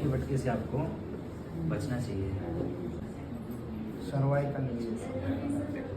झटके वटके से आपको बचना चाहिए। सर्वाइकल नहीं है।